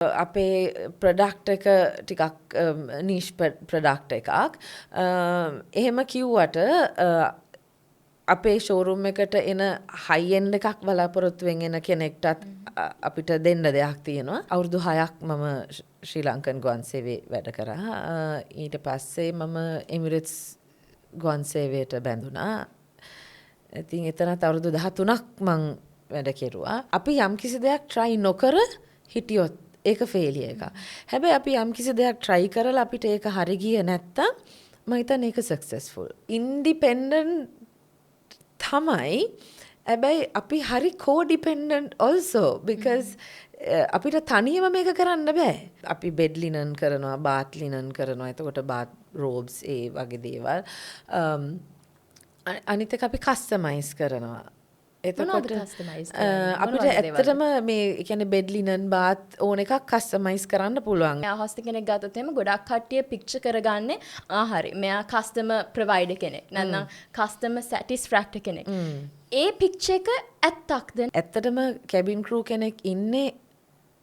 අපේ ප්‍රොඩක්ට් එක ටිකක් නීෂ් ප්‍රොඩක්ට් එකක්. එහෙම කිව්වට අපේ ෂෝරූම් එකට එන හයි එන්ඩ් එකක් බලාපොරොත්තුවෙන් එන කෙනෙක්ටත් අපිට දෙන්න දෙයක් තියෙනවා. අවුරුදු 6ක් මම ශ්‍රී ලංකන් ගුවන් සේවයේ වැඩ කරා. ඊට පස්සේ මම එමිරේට්ස් ගුවන් සේවයට බැඳුනා. ඉතින් එතනත් අවුරුදු 13ක් මං වැඩ කෙරුවා. අපි යම්කිසි දෙයක් try නොකර හිටියොත් ඒක ෆේලියර් එකක්. හැබැයි අපි යම්කිසි දෙයක් try කරලා අපිට ඒක හරි ගියේ නැත්තම් මම හිතන්නේ ඒක successful. Independent තමයි. හැබැයි අපි හරි co-dependent also because අපිට තනියම මේක කරන්න බෑ. අපි bed linen කරනවා, bath linen කරනවා. එතකොට bath robes ඒ වගේ දේවල්. අනිත් එක අපි customize කරනවා. එතකොට අපිට ඇත්තටම මේ කියන්නේ බෙඩ් ලිනන් බාත් ඕන එකක් කස්ටමයිස් කරන්න පුළුවන්. හොස්ට් කෙනෙක් ගත්තොත් එහෙම ගොඩක් කට්ටිය පික්චර් කරගන්නේ හරි මෙයා කස්ටමර් ප්‍රොවයිඩර් කෙනෙක්. නැත්නම් කස්ටමර් සැටිස්ෆැක්ටර් කෙනෙක්. ඒ පික්චර් එක ඇත්තක්ද? ඇත්තටම කැබින් ක්‍රූ කෙනෙක් ඉන්නේ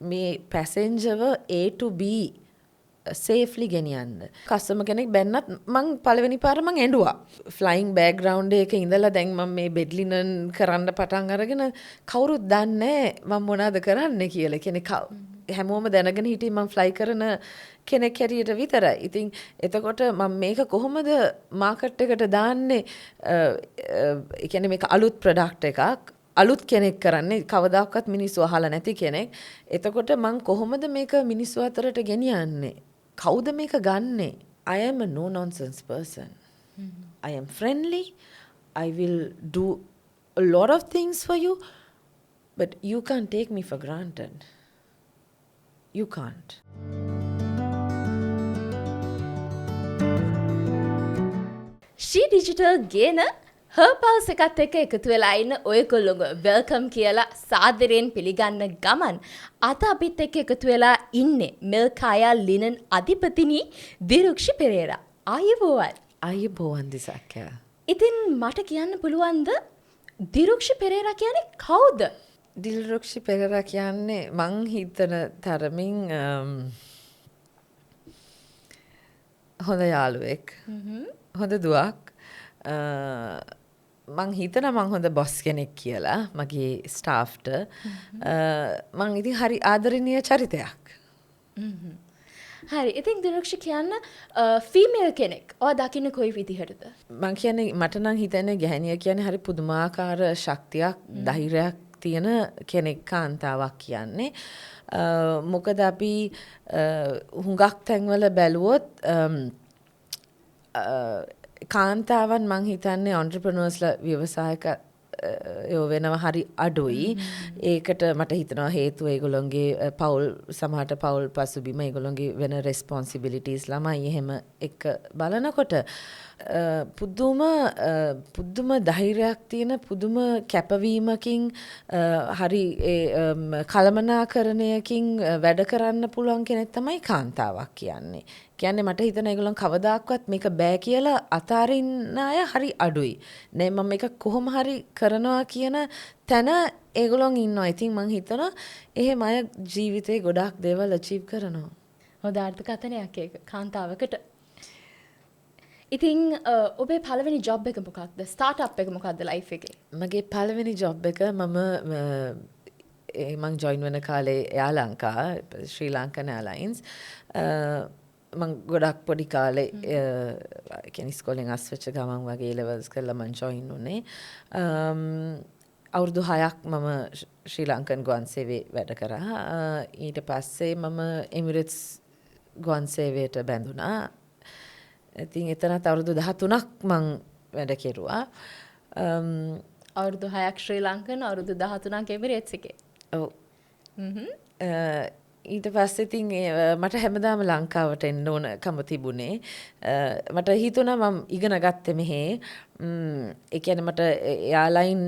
මේ පැසෙන්ජර්ව A to B සේෆ්ලි ගෙනියන්න. කස්ටමර් කෙනෙක් බැන්නත් මං පළවෙනි පාර මං ඇඬුවා. ෆ්ලයිං බෑග්ග්‍රවුන්ඩ් එකක ඉඳලා දැන් මම මේ බෙඩ් ලිනන් කරන්න පටන් අරගෙන කවුරුත් දන්නේ මම මොනවද කරන්නේ කියලා. කියන්නේ හැමෝම දැනගෙන හිටියේ මං ෆ්ලයි කරන කෙනෙක් හැටියට විතරයි. ඉතින් එතකොට මම මේක කොහොමද මාකට් එකට දාන්නේ? ඒ කියන්නේ මේක අලුත් ප්‍රොඩක්ට් එකක්. අලුත් කෙනෙක් කරන්නේ කවදාකවත් මිනිස්සු අහලා නැති කෙනෙක්. එතකොට මං කොහොමද මේක මිනිස්සු අතරට ගෙනියන්නේ? කවුද මේක ගන්නෙ? I am a no nonsense person. I am friendly. I will do a lot of things for you, but you can't take me for granted. You can't. She Digital ගේන හර්පල්ස් එකත් එක්ක එකතු වෙලා ඉන්න ඔයගොල්ලෝව වෙල්කම් කියලා සාදරයෙන් පිළිගන්න ගමන් අද අපිත් එක්ක එකතු වෙලා ඉන්නේ මෙල්කායා ලිනන් අධිපතිනි දිරුක්ෂි පෙරේරා. ආයුබෝවන්. ආයුබෝවන් දිසක්කා. ඉතින් මට කියන්න පුළුවන්ද දිරුක්ෂි පෙරේරා කියන්නේ කවුද? දිරුක්ෂි පෙරේරා කියන්නේ මං හිතන තරමින් හොඳ යාළුවෙක්. හොඳ දුවක්. මං හිතන මං හොඳ බොස් කෙනෙක් කියලා මගේ ස්ටාෆ්ට. මං ඉතින් හරි ආදරණීය චරිතයක්. හරි. ඉතින් දිරුක්ෂි කියන්න ෆීමේල් කෙනෙක් ඔය දකින්න කොයි විදිහටද? මං කියන්නේ මට නම් හිතෙන්නේ ගැහණිය කියන්නේ හරි පුදුමාකාර ශක්තියක් ධෛර්යයක් තියෙන කෙනෙක් කාන්තාවක් කියන්නේ. මොකද අපි හුඟක් තැන්වල බැලුවොත් කාන්තාවන් මං හිතන්නේ ඔන්ටර්ප්‍රනර්ස්ලා ව්‍යවසායකයෝ වෙනවා හරි අඩුයි. ඒකට මට හිතනවා හේතුව ඒගොල්ලොන්ගේ පවුල් සමහරට පවුල් පසුබිම ඒගොල්ලොන්ගේ වෙන රෙස්පොන්සිබිලිටීස් ළමයි එහෙම එක බලනකොට පුදුම ධෛර්යයක් තියෙන පුදුම කැපවීමකින් හරි කළමනාකරණයකින් වැඩ කරන්න පුළුවන් කෙනෙක් තමයි කාන්තාවක් කියන්නේ. කියන්නේ මට හිතන ඒගොල්ලන් කවදාක්වත් මේක බෑ කියලා අතාරින්න අය හරි අඩුයි. නේ මම මේක කොහොම හරි කරනවා කියන තැන ඒගොල්ලන් ඉන්නවා. ඉතින් මං හිතනවා එහෙම අය ජීවිතේ ගොඩාක් දේවල් අචීව් කරනවා. හොඳ අර්ථකථනයක් ඒක කාන්තාවකට. ඉතින් ඔබේ පළවෙනි ජොබ් එක මොකක්ද? ස්ටාර්ට්අප් එක මොකක්ද ලයිෆ් එකේ? මගේ පළවෙනි ජොබ් එක මං ජොයින් වෙන කාලේ එයා ලංකා ශ්‍රී ලංකන් එයාලයින්ස් මං ගොඩක් පොඩි කාලේ කියන්නේ ඉස්කෝලෙන් අස්වෙච්ච ගමන් වගේ ලෙවල්ස් කරලා මං ජොයින් වුණේ. අවුරුදු 6ක් මම ශ්‍රී ලංකන් ගුවන් සේවයේ වැඩ කරා. ඊට පස්සේ මම එමිරේට්ස් ගුවන් සේවයට බැඳුනා. ඉතින් එතනත් අවුරුදු 13ක් මං වැඩ කෙරුවා. අවුරුදු 6ක් ශ්‍රී ලංකන් අවුරුදු 13ක් එමිරේට්ස් එකේ. ඔව්. ඊට පස්සේ ඉතින් මට හැමදාම ලංකාවට එන්න ඕනකම තිබුණේ. මට හිතුණා මම ඉගෙන ගත්තේ මෙහෙ. ඒ කියන්නේ මට එයාලයින්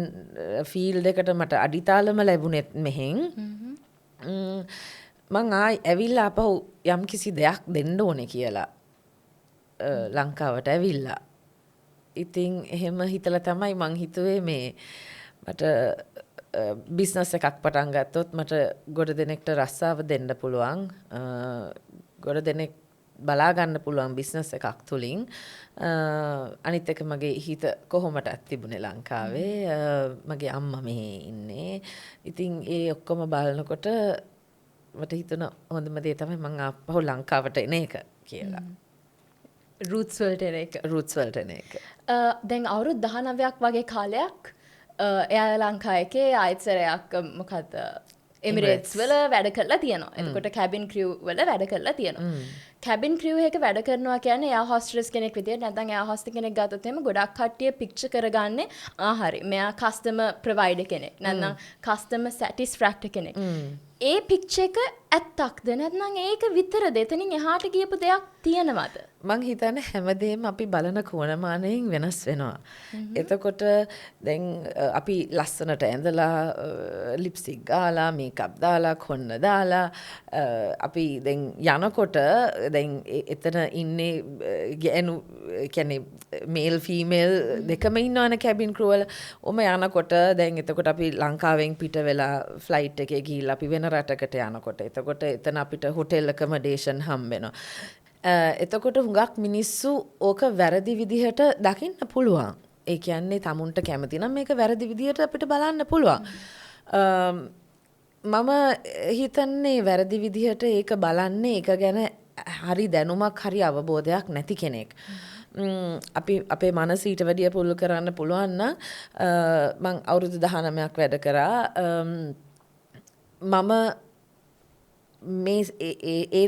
ෆීල්ඩ් එකට මට අඩිතාලම ලැබුණෙත් මෙහෙන්. මං ඇවිල්ලා අපහු යම්කිසි දෙයක් දෙන්න ඕනේ කියලා ලංකාවට ඇවිල්ලා. ඉතින් එහෙම හිතලා තමයි මං හිතුවේ මේ මට බිස්නස් එකක් පටන් ගත්තොත් මට ගොඩ දෙනෙක්ට රස්සාව දෙන්න පුළුවන්. ගොඩ දෙනෙක් බලා ගන්න පුළුවන් බිස්නස් එකක් තුලින්. අනිත් එක මගේ හිත කොහොමදත් තිබුණේ ලංකාවේ. මගේ අම්මා මෙහි ඉන්නේ. ඉතින් ඒ ඔක්කොම බලනකොට මට හිතුණා හොඳම දේ තමයි මං ආපහු ලංකාවට එන එක කියලා. රූට්ස් වලට එන එක. රූට්ස් වලට එන එක. දැන් අවුරුදු 19ක් වගේ කාලයක් එයා ලංකාවේ එකේ ආයතනයක් මොකද්ද එමිරේට්ස් වල වැඩ කරලා තියෙනවා. එතකොට කැබින් ක්‍රියු වල වැඩ කරලා තියෙනවා. කැබින් ක්‍රියු එක වැඩ කරනවා කියන්නේ එයා හොස්ටස් කෙනෙක් විදියට නැත්නම් එයා හොස්ට් කෙනෙක් ගත්තොත් එහෙම ගොඩක් කට්ටිය පික්චර් කරගන්නේ හරි මෙයා කස්ටමර් ප්‍රොවයිඩර් කෙනෙක් නැත්නම් කස්ටමර් සැටිස්ෆැක්ටර් කෙනෙක්. ඒ පික්චර් එක ඇත්තක්ද නැත්නම් ඒක විතරද? එතනින් එහාට ගියපු දෙයක් තියෙනවද? මං හිතන්නේ හැමදේම අපි බලන කෝණමානයෙන් වෙනස් වෙනවා. එතකොට දැන් අපි ලස්සනට ඇඳලා ලිප්ස්ටික් ගාලා මේකප් දාලා කොන්න දාලා අපි දැන් යනකොට දැන් එතන ඉන්නේ ගෑනු කියන්නේ මේල් ෆීමේල් දෙකම ඉන්නවනේ කැබින් ක්‍රූ වල. ඔම යනකොට දැන් එතකොට අපි ලංකාවෙන් පිට වෙලා ෆ්ලයිට් එකේ ගිහිල්ලා අපි වෙන රටකට යනකොට එතකොට එතන අපිට හොටෙල් ඇකමඩේෂන් හම්බ වෙනවා. එතකොට හුඟක් මිනිස්සු ඕක වැරදි විදිහට දකින්න පුළුවන්. ඒ කියන්නේ තමුන්ට කැමති නම් මේක වැරදි විදිහට අපිට බලන්න පුළුවන්. මම හිතන්නේ වැරදි විදිහට ඒක බලන්නේ ඒක ගැන හරි දැනුමක් හරි අවබෝධයක් නැති කෙනෙක්. අපි අපේ මනස ඊට වැඩිය පුරුදු කරන්න පුළුවන් නම් මං අවුරුදු 19ක් වැඩ කරා. මම මේ ඒ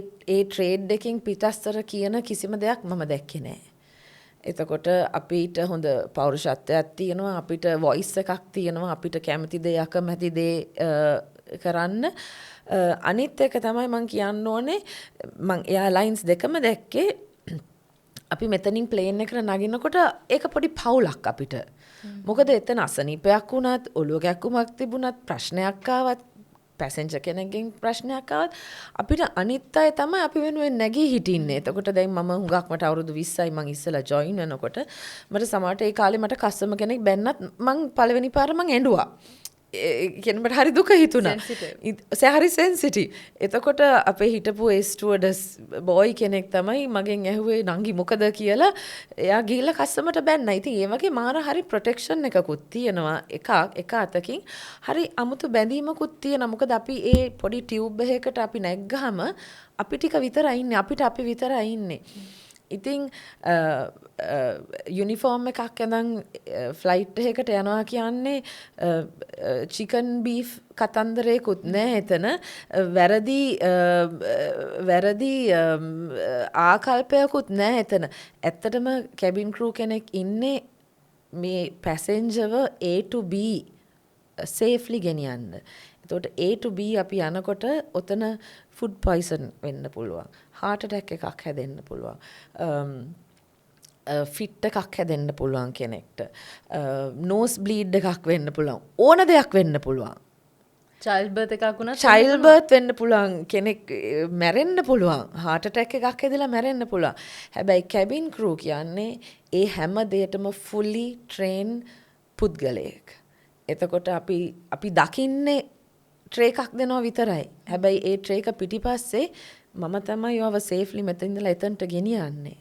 ට්‍රේඩ් එකකින් පිටස්තර කියන කිසිම දෙයක් මම දැක්කේ නෑ. එතකොට අපිට හොඳ පෞරුෂත්වයක් තියෙනවා, අපිට වොයිස් එකක් තියෙනවා, අපිට කැමති දේ අකමැති දේ කරන්න. අනිත් එක තමයි මම කියන්න ඕනේ මම එයාලයින්ස් දෙකම දැක්කේ අපි මෙතනින් ප්ලේන් එකට නගිනකොට ඒක පොඩි පවුලක් අපිට. මොකද එතන අසනීපයක් වුණත්, ඔළුව කැක්කුමක් තිබුණත්, ප්‍රශ්නයක් ආවත් පැසෙන්ජර් කෙනෙක්ගෙන් ප්‍රශ්නයක් ආවත් අපිට අනිත් අය තමයි අපි වෙනුවෙන් නැගී හිටින්නේ. එතකොට දැන් මම හුඟක් මට අවුරුදු 20යි මං ඉස්සලා ජොයින් වෙනකොට මට සමහරට ඒ කාලේ මට කස්ටමර් කෙනෙක් බැන්නත් මං පළවෙනි පාර මං ඇඬුවා. කියන්නේ මට හරි දුක හිතුණා. හරි සෙන්සිටිව්. එතකොට අපේ හිටපු ඒ ස්ටුවර්ඩස් බෝයි කෙනෙක් තමයි මගෙන් ඇහුවේ නංගි මොකද කියලා. එයා ගිහිල්ලා කස්ටමර්ට බැන්නා. ඉතින් ඒ වගේ මාර හරි ප්‍රොටෙක්ෂන් එකකුත් තියෙනවා. එක අතකින් හරි අමුතු බැඳීමකුත් තියෙනවා. මොකද අපි ඒ පොඩි ටියුබ් එකකට අපි නැග්ගහම අපි ටික විතරයි ඉන්නේ. අපිට අපි විතරයි ඉන්නේ. ඉතින් යුනිෆෝර්ම් එකක් ඇඳන් ෆ්ලයිට් එකකට යනවා කියන්නේ චිකන් බීෆ් කතන්දරයකුත් නෑ එතන. වැරදි ආකල්පයකුත් නෑ එතන. ඇත්තටම කැබින් ක්‍රූ කෙනෙක් ඉන්නේ මේ පැසෙන්ජර්ව A to B සේෆ්ලි ගෙනියන්න. එතකොට A to B අපි යනකොට ඔතන ෆුඩ් පොයිසන් වෙන්න පුළුවන්. heart attack එකක් හැදෙන්න පුළුවන්. ෆිට් එකක් හැදෙන්න පුළුවන් කෙනෙක්ට. නෝස් බ්ලීඩ් එකක් වෙන්න පුළුවන්. ඕන දෙයක් වෙන්න පුළුවන්. චයිල්ඩ් බර්ත් එකක් වුණා. චයිල්ඩ් බර්ත් වෙන්න පුළුවන්. කෙනෙක් මැරෙන්න පුළුවන්. heart attack එකක් හැදලා මැරෙන්න පුළුවන්. හැබැයි කැබින් ක්‍රූ කියන්නේ ඒ හැම දෙයකම fully trained පුද්ගලයෙක්. එතකොට අපි දකින්නේ ට්‍රේ එකක් දෙනවා විතරයි. හැබැයි ඒ ට්‍රේ එක පිටිපස්සේ මම තමයි යව සේෆ්ලි මෙතන ඉඳලා එතනට ගෙනියන්නේ.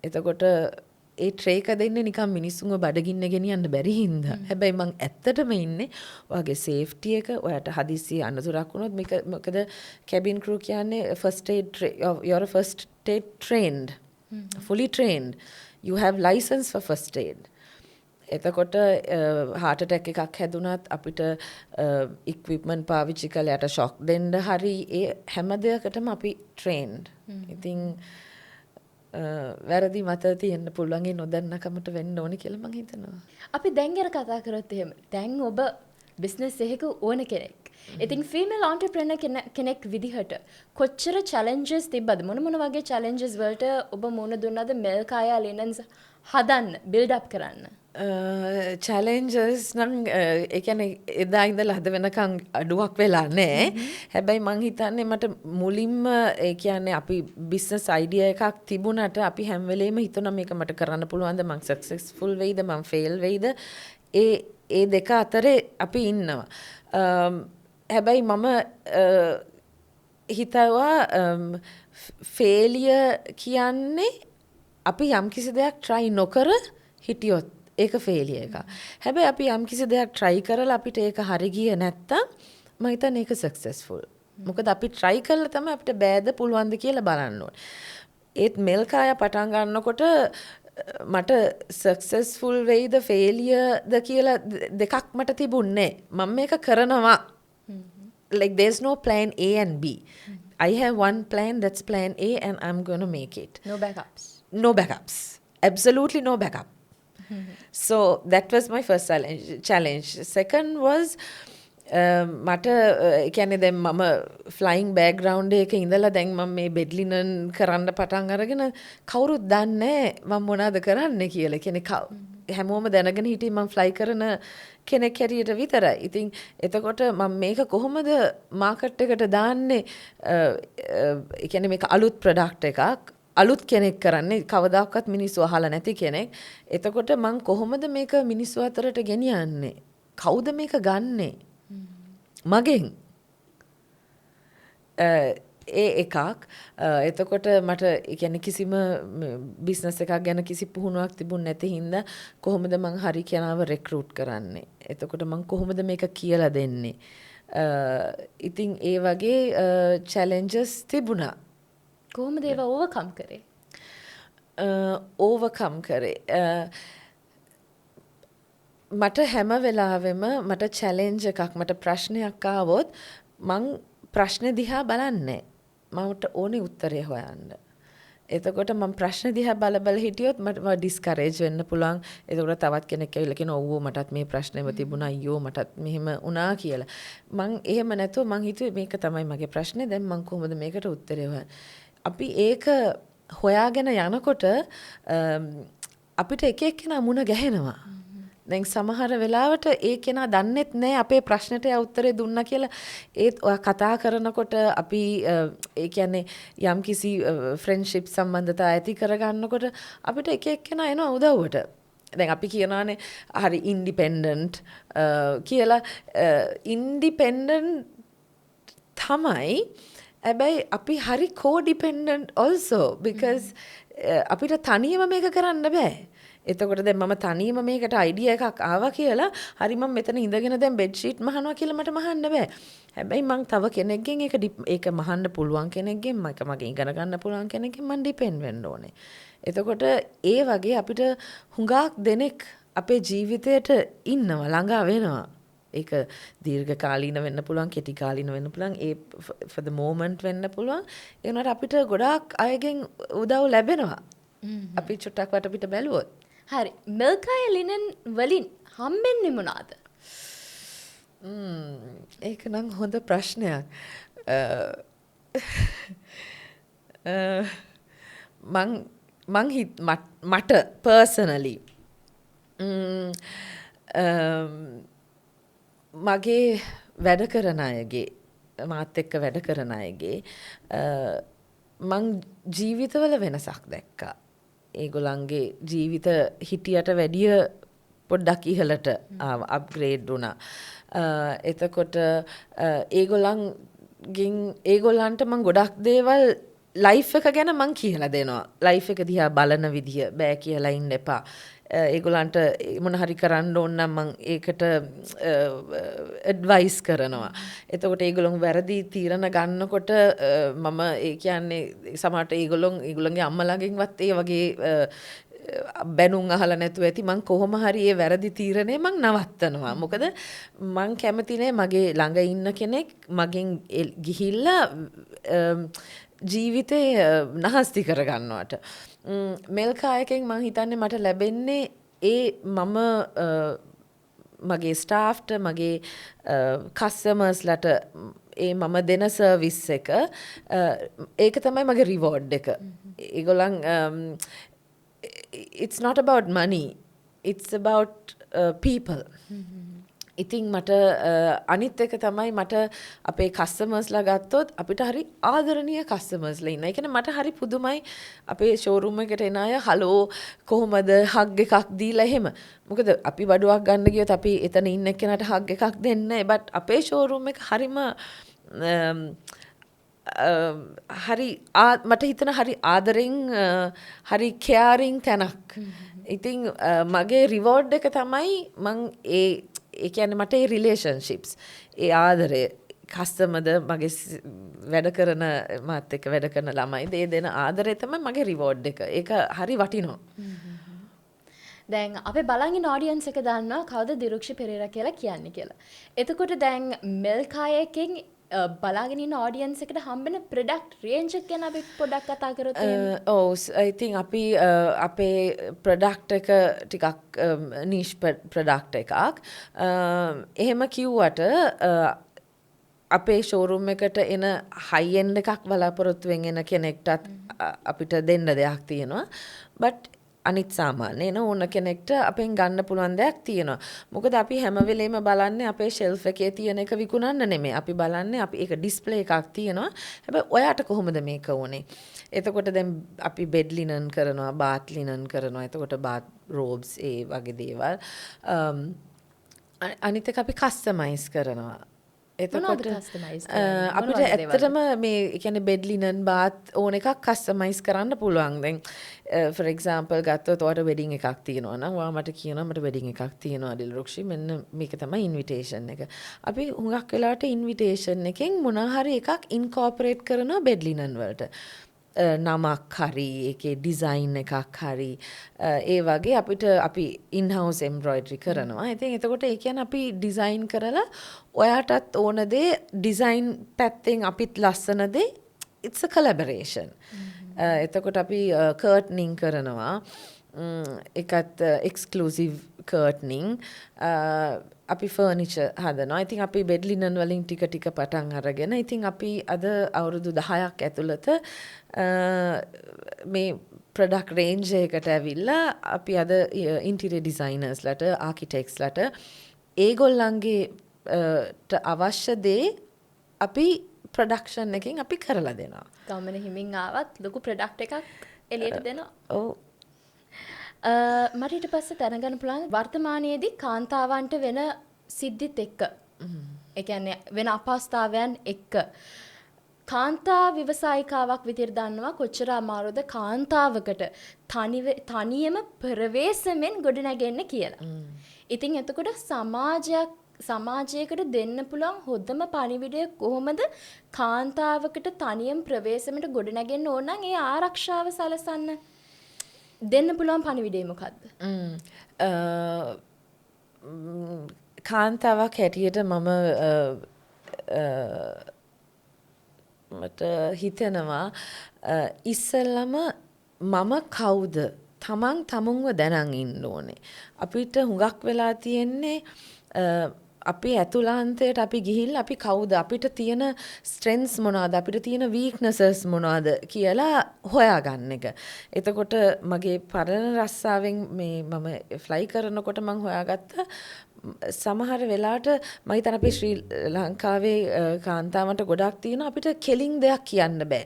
එතකොට ඒ ට්‍රේ එක දෙන්නේ නිකන් මිනිස්සුන්ව බඩගින්න ගෙනියන්න බැරි හින්දා. හැබැයි මං ඇත්තටම ඉන්නේ ඔයාගේ සේෆ්ටි එක. ඔයාට හදිස්සි අනතුරක් වුණොත් මේක මොකද කැබින් ක්‍රූ කියන්නේ first aid you're a first aid trained. fully trained. You have license for first aid. එතකොට heart attack එකක් හැදුනත් අපිට equipment පාවිච්චි කරලා යට shock දෙන්න හරි ඒ හැම දෙයකටම අපි trained. ඉතින් වැරදි මත තියෙන්න පුළුවන් ඒ නොදන්නකමට වෙන්න ඕනේ කියලා මම හිතනවා. අපි දැන් ගැන කතා කරොත් එහෙම දැන් ඔබ බිස්නස් එකක ඕන කෙනෙක්. ඉතින් ෆීමේල් entrepreneur කෙනෙක් විදිහට කොච්චර challenges තිබ්බද? මොන වගේ challenges වලට ඔබ මුහුණ දුන්නද මෙල්කායා ලිනන්ස් හදන්න build up කරන්න? challenges නම් ඒ කියන්නේ එදා ඉඳලා හද වෙනකන් අඩුවක් වෙලා නැහැ. හැබැයි මං හිතන්නේ මට මුලින්ම ඒ කියන්නේ අපි business idea එකක් තිබුණාට අපි හැම වෙලේම හිතනවා මේක මට කරන්න පුළුවන්ද, මං successful වෙයිද, මං fail වෙයිද. ඒ දෙක අතරේ අපි ඉන්නවා. හැබැයි මම හිතවා ෆේලිය කියන්නේ අපි යම්කිසි දෙයක් try නොකර හිටියොත් ඒක ෆේලිය එක. හැබැයි අපි යම්කිසි දෙයක් try කරලා අපිට ඒක හරි ගියේ නැත්තම් මම හිතන්නේ ඒක successful. මොකද අපි try කරලා තමයි අපිට බෑද පුළුවන්ද කියලා බලන්න ඕනේ. ඒත් මෙල්කාය පටන් ගන්නකොට මට සක්සස්ෆුල් වෙයිද ෆේලියර්ද කියලා දෙකක් මට තිබුණේ. මම මේක කරනවා. Like there's no plan A and B. I have one plan, that's plan A, and I'm going to make it. No backups. No backups. Absolutely no backup. So that was my first challenge. Second was මට කියන්නේ දැන් මම ෆ්ලයිං background එකක ඉඳලා දැන් මම මේ බෙඩ්ලිනන් කරන්න පටන් අරගෙන කවුරුත් දන්නේ මම මොනවද කරන්නේ කියලා. කියන්නේ හැමෝම දැනගෙන හිටියේ මම ෆ්ලයි කරන කෙනෙක් හැටියට විතරයි. ඉතින් එතකොට මම මේක කොහොමද මාකට් එකට දාන්නේ? ඒ කියන්නේ මේක අලුත් ප්‍රොඩක්ට් එකක්. අලුත් කෙනෙක් කරන්නේ කවදාකවත් මිනිස්සු අහලා නැති කෙනෙක්. එතකොට මම කොහොමද මේක මිනිස්සු අතරට ගෙනියන්නේ? කවුද මේක ගන්නේ? මගෙන් ඒ එකක්. එතකොට මට කියන්නේ කිසිම බිස්නස් එකක් ගැන කිසි පුහුණුවක් තිබුණ නැති හින්දා කොහොමද මං හරි කෙනාව රෙක්රූට් කරන්නේ? එතකොට මං කොහොමද මේක කියලා දෙන්නේ? ඉතින් ඒ වගේ චැලෙන්ජස් තිබුණා. කොහොමද ඒවා ඕවර්කම් කරේ? ඕවර්කම් කරේ මට හැම වෙලාවෙම මට චැලෙන්ජ් එකක් මට ප්‍රශ්නයක් ආවොත් මං ප්‍රශ්න දිහා බලන්නේ. මට ඕනේ උත්තරය හොයන්න. එතකොට මම ප්‍රශ්න දිහා බල හිටියොත් මට ඩිස්කරේජ් වෙන්න පුළුවන්. එතකොට තවත් කෙනෙක් ඇවිල්ලා කියනවා ඔව් මටත් මේ ප්‍රශ්නේම තිබුණා අයියෝ මටත් මෙහෙම වුණා කියලා. මං එහෙම නැතුව මං හිතුවේ මේක තමයි මගේ ප්‍රශ්නේ. දැන් මං කොහොමද මේකට උත්තරය හොයන්නේ? අපි ඒක හොයාගෙන යනකොට අපිට එක එක්කෙනා මුණ ගැහෙනවා. දැන් සමහර වෙලාවට ඒ කෙනා දන්නෙත් නෑ අපේ ප්‍රශ්නට උත්තරේ දුන්නා කියලා. ඒත් ඔය කතා කරනකොට අපි ඒ කියන්නේ යම්කිසි ෆ්‍රෙන්ඩ්ෂිප් සම්බන්ධතා ඇති කරගන්නකොට අපිට එක එක්කෙනා එනවා උදව්වට. දැන් අපි කියනවානේ හරි ඉන්ඩිපෙන්ඩන්ට් කියලා. ඉන්ඩිපෙන්ඩන්ට් තමයි. හැබැයි අපි හරි කෝඩිපෙන්ඩන්ට් also because අපිට තනියම මේක කරන්න බෑ. එතකොට දැන් මම තනියම මේකට අයිඩියා එකක් ආවා කියලා හරි මම මෙතන ඉඳගෙන දැන් බෙඩ් ෂීට් මහනවා කියලා මට මහන්න බෑ. හැබැයි මං තව කෙනෙක්ගෙන් ඒක මහන්න පුළුවන් කෙනෙක්ගෙන් මගේ ඉගෙන ගන්න පුළුවන් කෙනෙක්ගෙන් මං ඩිපෙන්ඩ් වෙන්න ඕනේ. එතකොට ඒ වගේ අපිට හුඟක් දෙනෙක් අපේ ජීවිතයට ඉන්නවා ළඟා වෙනවා. ඒක දීර්ඝ කාලීන වෙන්න පුළුවන් කෙටි කාලීන වෙන්න පුළුවන් ඒ for the moment වෙන්න පුළුවන්. ඒ වුණාට අපිට ගොඩාක් අයගෙන් උදව් ලැබෙනවා. අපි චුට්ටක් වටපිට බැලුවොත්. හරි. මෙල්කාය ලිනන් වලින් හම්බෙන්නේ මොනවාද? ඒක නම් හොඳ ප්‍රශ්නයක්. මට personally මගේ වැඩ කරන අයගේ මාත් එක්ක වැඩ කරන අයගේ මං ජීවිතවල වෙනසක් දැක්කා. ඒගොල්ලන්ගේ ජීවිත හිටියට වැඩිය පොඩ්ඩක් ඉහළට අප්ග්‍රේඩ් වුණා. එතකොට ඒගොල්ලන්ට මං ගොඩක් දේවල් ලයිෆ් එක ගැන මං කියලා දෙනවා. ලයිෆ් එක දිහා බලන විදිය බෑ කියලා ඉන්න එපා. ඒගොල්ලන්ට මොන හරි කරන්න ඕන නම් මං ඒකට ඇඩ්වයිස් කරනවා. එතකොට ඒගොල්ලෝ වැරදි තීරණ ගන්නකොට මම ඒ කියන්නේ සමහරට ඒගොල්ලන්ගේ අම්මලාගෙන්වත් ඒ වගේ බැනුම් අහලා නැතුව ඇති මං කොහොම හරි ඒ වැරදි තීරණය මං නවත්තනවා. මොකද මං කැමති නෑ මගේ ළඟ ඉන්න කෙනෙක් මගෙන් ගිහිල්ලා ජීවිතේ නහස්ති කරගන්නවට. මෙල්කායකෙන් මං හිතන්නේ මට ලැබෙන්නේ මම මගේ ස්ටාෆ්ට මගේ කස්ටමර්ස්ලට මම දෙන සර්විස් එක ඒක තමයි මගේ රිවෝඩ් එක. ඒගොල්ලන් it's not about money, it's about people. ඉතින් මට අනිත් එක තමයි මට අපේ කස්ටමර්ස්ලා ගත්තොත් අපිට හරි ආදරණීය කස්ටමර්ස්ලා ඉන්නවා. ඒ කියන්නේ මට හරි පුදුමයි අපේ ෂෝරූම් එකට එන අය හලෝ කොහොමද හග් එකක් දීලා එහෙම. මොකද අපි බඩුවක් ගන්න ගියොත් අපි එතන ඉන්න එක්කෙනාට හග් එකක් දෙන්නේ නැහැ. බට් අපේ ෂෝරූම් එක හරිම හරි මට හිතන හරි ආදරෙන් හරි කෙයාරින් තැනක්. ඉතින් මගේ රිවෝඩ් එක තමයි මං ඒ කියන්නේ මට ඒ රිලේෂන්ෂිප්ස් ඒ ආදරය කස්ටමර්ද මගේ වැඩ කරන මාත් එක්ක වැඩ කරන ළමයි ඒ දෙන ආදරය තමයි මගේ රිවෝඩ් එක. ඒක හරි වටිනවා. දැන් අපේ බලන් ඉන්න ඔඩියන්ස් එක දන්නවා කවුද දිරුක්ෂි පෙරේරා කියලා කියන්නේ කියලා. එතකොට දැන් මෙල්කායකින් බලාගෙන ඉන්න ඔඩියන්ස් එකට හම්බෙන ප්‍රොඩක්ට් රේන්ජ් එක ගැන අපි පොඩ්ඩක් කතා කරොත් ඔව් ඉතින් අපි අපේ ප්‍රොඩක්ට් එක ටිකක් නීෂ් ප්‍රොඩක්ට් එකක්. එහෙම කිව්වට අපේ ෂෝරූම් එකට එන හයි එන්ඩ් එකක් බලාපොරොත්තුවෙන් එන කෙනෙක්ටත් අපිට දෙන්න දෙයක් තියෙනවා. බට් අනිත් සාමාන්‍ය එන ඕන කෙනෙක්ට අපෙන් ගන්න පුළුවන් දෙයක් තියෙනවා. මොකද අපි හැම වෙලේම බලන්නේ අපේ ෂෙල්ෆ් එකේ තියෙන එක විකුණන්න නෙමෙයි. අපි බලන්නේ අපි ඒක ඩිස්ප්ලේ එකක් තියෙනවා. හැබැයි ඔයාට කොහොමද මේක උනේ? එතකොට දැන් අපි බෙඩ් ලිනන් කරනවා, බාත් ලිනන් කරනවා. එතකොට බාත් රෝබ්ස් ඒ වගේ දේවල්. අනිත් එක අපි කස්ටමයිස් කරනවා. එතකොට අපිට ඇත්තටම මේ කියන්නේ බෙඩ් ලිනන් බාත් ඕන එකක් කස්ටමයිස් කරන්න පුළුවන්. දැන් ෆොර් එක්සැම්පල් ගත්තොත් ඔයාට වෙඩින් එකක් තියෙනවා නම් ඔයා මට කියනවා මට වෙඩින් එකක් තියෙනවා දිල්රුක්ෂි මෙන්න මේක තමයි ඉන්විටේෂන් එක. අපි හුඟක් වෙලාවට ඉන්විටේෂන් එකෙන් මොනවා හරි එකක් ඉන්කෝපරේට් කරනවා බෙඩ් ලිනන් වලට. නමක් හරි ඒකේ ඩිසයින් එකක් හරි ඒ වගේ අපිට අපි ඉන්හවුස් එම්බ්‍රොයිඩරි කරනවා. ඉතින් එතකොට ඒ කියන්නේ අපි ඩිසයින් කරලා ඔයාටත් ඕන දේ ඩිසයින් පැත්තෙන් අපිත් ලස්සන දේ it's a collaboration. එතකොට අපි කර්ට්නින් කරනවා. එකත් එක්ස්ක්ලූසිව් කර්ට්නින් අපි ෆර්නිචර් හදනවා. ඉතින් අපි බෙඩ් ලිනන් වලින් ටික ටික පටන් අරගෙන ඉතින් අපි අද අවුරුදු 10ක් ඇතුළත මේ ප්‍රොඩක්ට් රේන්ජ් එකට ඇවිල්ලා අපි අද ඉන්ටීරියර් ඩිසයිනර්ස්ලට ආකිටෙක්ට්ස්ලට ඒගොල්ලන්ගේ අවශ්‍ය දේ අපි ප්‍රොඩක්ෂන් එකෙන් අපි කරලා දෙනවා. ගමන හිමින් ආවත් ලොකු ප්‍රොඩක්ට් එකක් එළියට දෙනවා. ඔව්. මට ඊට පස්සේ දැනගන්න පුළුවන් වර්තමානයේදී කාන්තාවන්ට වෙන සිද්ධිත් එක්ක ඒ කියන්නේ වෙන අපහසුතාවයන් එක්ක කාන්තා ව්‍යවසායිකාවක් විදිහට දන්නවා කොච්චර අමාරුද කාන්තාවකට තනියම ප්‍රවේශමෙන් ගොඩනැගෙන්න කියලා. ඉතින් එතකොට සමාජයකට දෙන්න පුළුවන් හොඳම පණිවිඩය කොහොමද කාන්තාවකට තනියම ප්‍රවේශමෙට ගොඩනැගෙන්න ඕන නම් ඒ ආරක්ෂාව සලසන්න දෙන්න පුළුවන් පණිවිඩය මොකද්ද? කාන්තාවක් හැටියට මට හිතෙනවා ඉස්සෙල්ලම මම කවුද තමන් තමුන්ව දැනන් ඉන්න ඕනේ. අපිට හුඟක් වෙලා තියෙන්නේ අපි ඇතුළාන්තයට අපි ගිහිල්ලා අපි කවුද අපිට තියෙන ස්ට්‍රෙන්ත්ස් මොනවද අපිට තියෙන වීක්නසස් මොනවද කියලා හොයාගන්න එක. එතකොට මගේ පරණ රස්සාවෙන් මම ෆ්ලයි කරනකොට මම හොයාගත්ත සමහර වෙලාවට මම හිතන අපේ ශ්‍රී ලංකාවේ කාන්තාවන්ට ගොඩක් තියෙන අපිට කෙලින් දෙයක් කියන්න බෑ.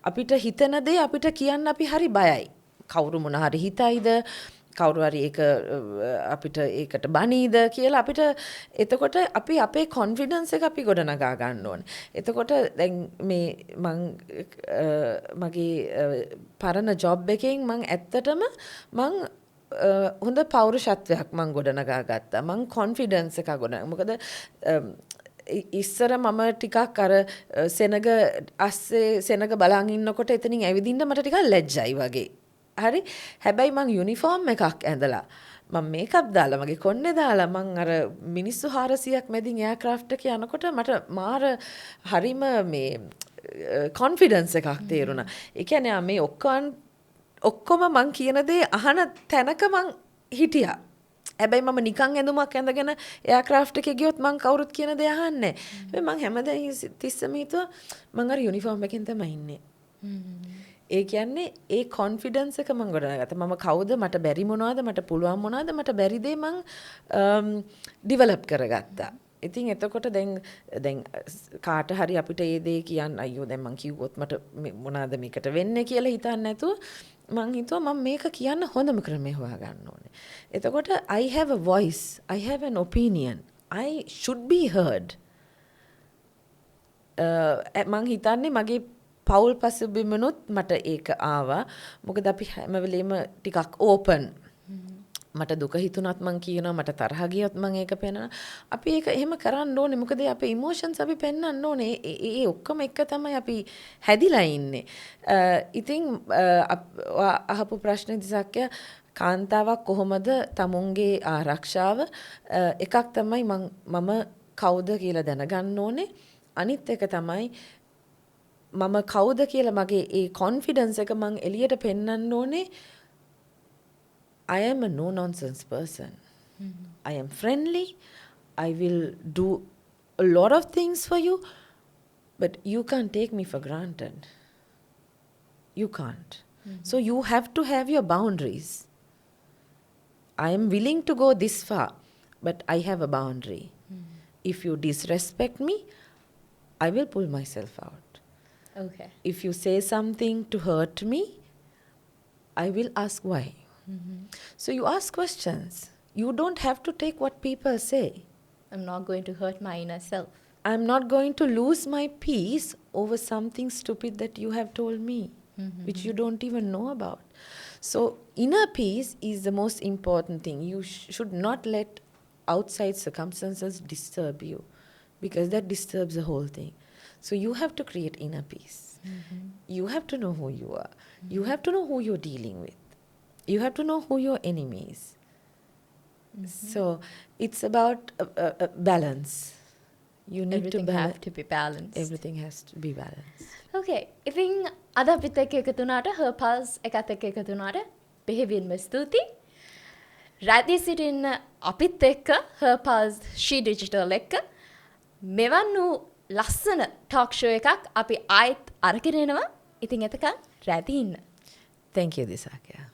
අපිට හිතන දේ අපිට කියන්න අපි හරි බයයි. කවුරු මොන හරි හිතයිද කවුරු හරි ඒක අපිට ඒකට බනීද කියලා අපිට එතකොට අපි අපේ කොන්ෆිඩන්ස් එක අපි ගොඩනගා ගන්න ඕනේ. එතකොට දැන් මගේ පරණ ජොබ් එකෙන් මං ඇත්තටම හොඳ පෞරුෂත්වයක් මං ගොඩනගා ගත්තා. මං කොන්ෆිඩන්ස් එකක් ගොඩනගා. මොකද ඉස්සර මම ටිකක් අර සෙනග අස්සේ සෙනග බලන් ඉන්නකොට එතනින් ඇවිදින්න මට ටිකක් ලැජ්ජයි වගේ. හරි හැබැයි මං යුනිෆෝම් එකක් ඇඳලා මම මේකප් දාලා මගේ කොණ්ඩේ දාලා මං අර මිනිස්සු 400ක් මැදින් එයාක්‍රාෆ්ට් එක යනකොට මට මාර හරිම මේ කොන්ෆිඩන්ස් එකක් තේරුණා. ඒ කියන්නේ මේ ඔක්කොම මං කියන දේ අහන තැනක මං හිටියා. හැබැයි මම නිකන් ඇඳුමක් ඇඳගෙන එයාක්‍රාෆ්ට් එකේ ගියොත් මං කවුරුත් කියන දේ අහන්නේ නැහැ. මං හැමදාම තිස්සම හිතුවා මං අර යුනිෆෝම් එකෙන් තමයි ඉන්නේ. ඒ කියන්නේ ඒ කොන්ෆිඩන්ස් එක මම ගොඩනගත්තා. මම කවුද, මට බැරි මොනවද, මට පුළුවන් මොනවද, මට බැරි දේ මම ඩිවෙලොප් කරගත්තා. ඉතින් එතකොට දැන් කාට හරි අපිට ඒ දේ කියන්න අයියෝ දැන් මං කිව්වොත් මට මොනවාද මේකට වෙන්නේ කියලා හිතන්නේ නැතුව මං හිතුවා මම මේක කියන්න හොඳම ක්‍රමය හොයාගන්න ඕනේ. එතකොට I have a voice, I have an opinion, I should be heard. මං හිතන්නේ මගේ පවුල් පසුබිමනොත් මට ඒක ආවා. මොකද අපි හැම වෙලේම ටිකක් ඕපන්. මට දුක හිතුණත් මං කියනවා, මට තරහ ගියොත් මං ඒක පෙන්නනවා. අපි ඒක එහෙම කරන්න ඕනේ. මොකද අපේ ඉමෝෂන්ස් අපි පෙන්වන්න ඕනේ. ඒ ඔක්කොම එක තමයි අපි හැදිලා ඉන්නේ. ඉතින් අහපු ප්‍රශ්නේ දිසක්ය කාන්තාවක් කොහොමද තමුන්ගේ ආරක්ෂාව? එකක් තමයි මම කවුද කියලා දැනගන්න ඕනේ. අනිත් එක තමයි මම කවුද කියලා මගේ ඒ කොන්ෆිඩන්ස් එක මං එළියට පෙන්වන්න ඕනේ. I am a no-nonsense person. I am friendly. I will do a lot of things for you, but you can't take me for granted. You can't. So you have to have your boundaries. I am willing to go this far, but I have a boundary. If you disrespect me, I will pull myself out. Okay. If you say something to hurt me, I will ask why. So you ask questions. You don't have to take what people say. I'm not going to hurt my inner self. I'm not going to lose my peace over something stupid that you have told me, which you don't even know about. So inner peace is the most important thing. You should not let outside circumstances disturb you, because that disturbs the whole thing. So you have to create inner peace. You have to know who you are. You have to know who you're dealing with. You have to know who your enemy is. So it's about a balance. You need Everything to have to be balanced. Everything has to be balanced. Okay. ඉතින් අද අපිත් එක්ක එකතු වුණාට හර්පල්ස් එකත් එක්ක එකතු වුණාට බෙහෙවින්ම ස්තුතියි. රැඳී සිටින්න අපිත් එක්ක හර්පල්ස් ෂී ඩිජිටල් එක්ක මෙවන් වූ ලස්සන ටොක් ෂෝ එකක් අපි ආයෙත් අරගෙන එනවා. ඉතින් එතකන් රැඳී ඉන්න. Thank you, Disakya.